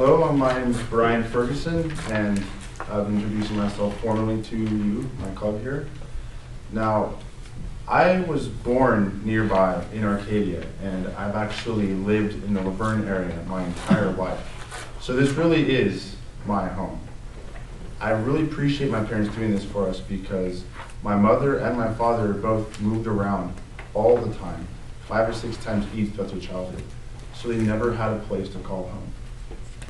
Hello, my name is Bryan Ferguson, and I'm introducing myself formally to you, my club here. Now, I was born nearby in Arcadia, and I've actually lived in the Laverne area my entire life. So this really is my home. I really appreciate my parents doing this for us because my mother and my father both moved around all the time, 5 or 6 times each throughout their childhood. So they never had a place to call home.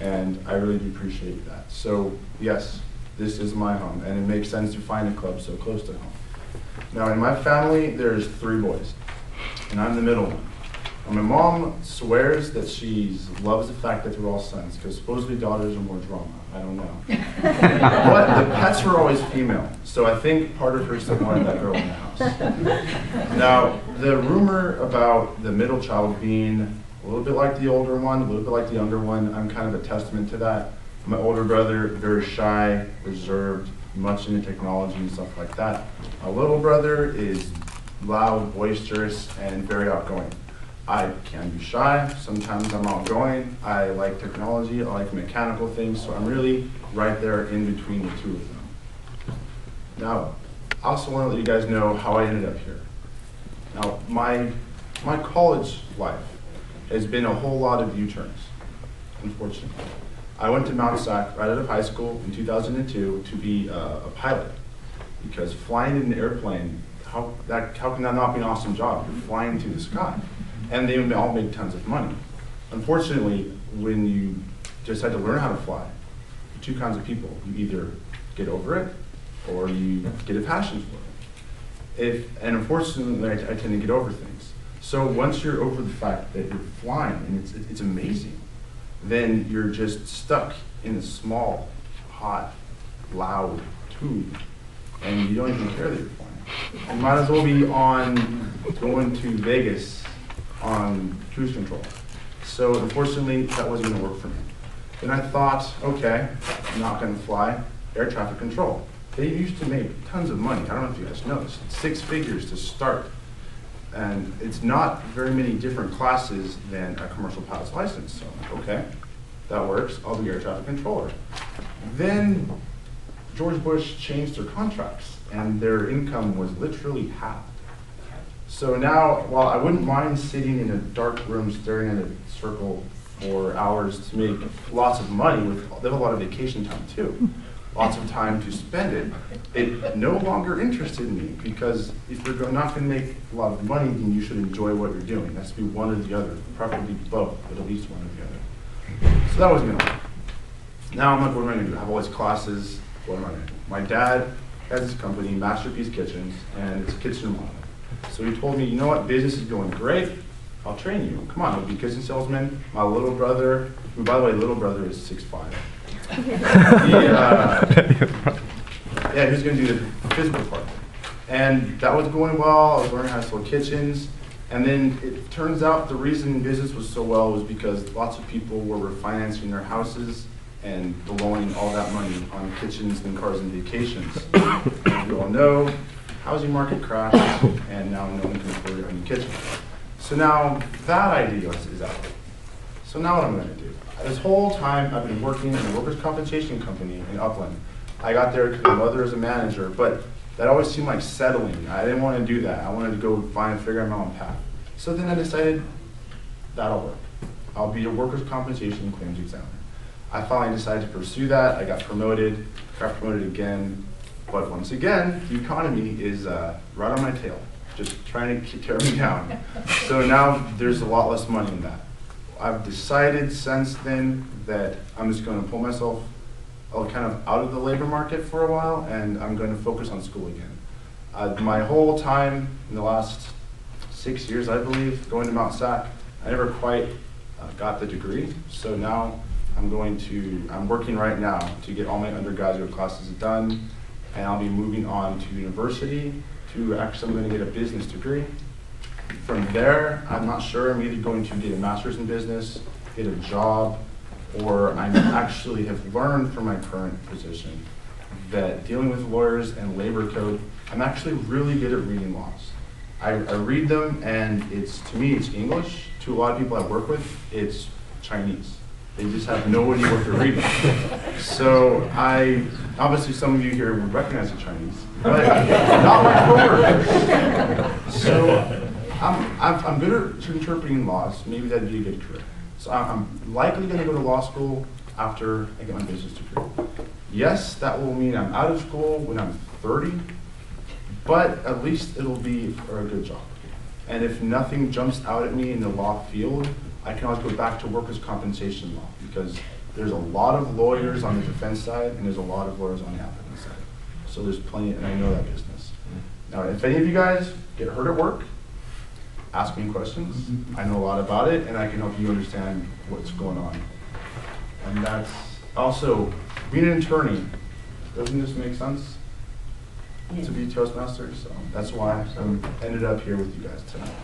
And I really do appreciate that. So yes, this is my home, and it makes sense to find a club so close to home. Now in my family, there's 3 boys, and I'm the middle one. And my mom swears that she loves the fact that they're all sons, because supposedly daughters are more drama. I don't know. But the pets were always female, so I think part of her still wanted that girl in the house. Now, the rumor about the middle child being a little bit like the older one, a little bit like the younger one, I'm kind of a testament to that. My older brother, very shy, reserved, much into technology and stuff like that. My little brother is loud, boisterous, and very outgoing. I can be shy, sometimes I'm outgoing, I like technology, I like mechanical things, so I'm really right there in between the two of them. Now, I also want to let you guys know how I ended up here. Now, my college life has been a whole lot of U-turns, unfortunately. I went to Mount Sac right out of high school in 2002 to be a pilot, because flying in an airplane, how can that not be an awesome job? You're flying through the sky. And they all make tons of money. Unfortunately, when you decide to learn how to fly, there are 2 kinds of people. You either get over it, or you get a passion for it. And unfortunately, I tend to get over things. So once you're over the fact that you're flying, and it's amazing, then you're just stuck in a small, hot, loud tube, and you don't even care that you're flying. You might as well be on going to Vegas on cruise control. So unfortunately, that wasn't going to work for me. Then I thought, okay, I'm not going to fly air traffic control. They used to make tons of money. I don't know if you guys know this. It's 6 figures to start. And it's not very many different classes than a commercial pilot's license. So I'm like, okay, that works. I'll be air traffic controller. Then George Bush changed their contracts, and their income was literally halved. So now, while I wouldn't mind sitting in a dark room staring at a circle for hours to make lots of money, they have a lot of vacation time too, lots of time to spend it no longer interested me, because if you're not going to make a lot of money, then you should enjoy what you're doing. It has to be one or the other, preferably both, but at least one or the other. So that wasn't going to work. Now I'm like, what am I going to do? I have all these classes, what am I going to do? My dad has this company, Masterpiece Kitchens, and it's a kitchen remodel. So he told me, you know what, business is going great, I'll train you. Come on, I'll be a kitchen salesman. My little brother, who by the way, little brother is 6'5". Yeah, he was going to do the physical part. And that was going well, I was learning how to sell kitchens. And then it turns out the reason business was so well was because lots of people were refinancing their houses and blowing all that money on kitchens and cars and vacations. As you all know, housing market crashed, and now no one can afford a new kitchen. So now that idea is out. So now what I'm going to do? This whole time I've been working in a workers' compensation company in Upland. I got there because my mother is a manager, but that always seemed like settling. I didn't want to do that. I wanted to go figure out my own path. So then I decided that'll work. I'll be a workers' compensation claims examiner. I finally decided to pursue that. I got promoted, got promoted again. But once again, the economy is right on my tail, just trying to tear me down. So now there's a lot less money in that. I've decided since then that I'm just going to pull myself kind of out of the labor market for a while, and I'm going to focus on school again. My whole time in the last 6 years, I believe, going to Mount Sac, I never quite got the degree. So now I'm working right now to get all my undergraduate classes done. And I'll be moving on to university I'm going to get a business degree. From there, I'm not sure, I'm either going to get a master's in business, get a job, or I actually have learned from my current position that dealing with lawyers and labor code, I'm actually really good at reading laws. I read them, and to me, it's English. To a lot of people I work with, it's Chinese. They just have no idea what they're reading. So obviously some of you here would recognize the Chinese, but not my coworkers. So I'm good at interpreting laws. Maybe that'd be a good career. So I'm likely going to go to law school after I get my business degree. Yes, that will mean I'm out of school when I'm 30, but at least it'll be for a good job. And if nothing jumps out at me in the law field, I can always go back to workers' compensation law, because there's a lot of lawyers on the defense side and there's a lot of lawyers on the applicant side. So there's plenty, and I know that business. Now, if any of you guys get hurt at work, ask me questions. I know a lot about it, and I can help you understand what's going on. And that's also, being an attorney, doesn't this make sense? To be Toastmaster, so that's why I ended up here with you guys tonight.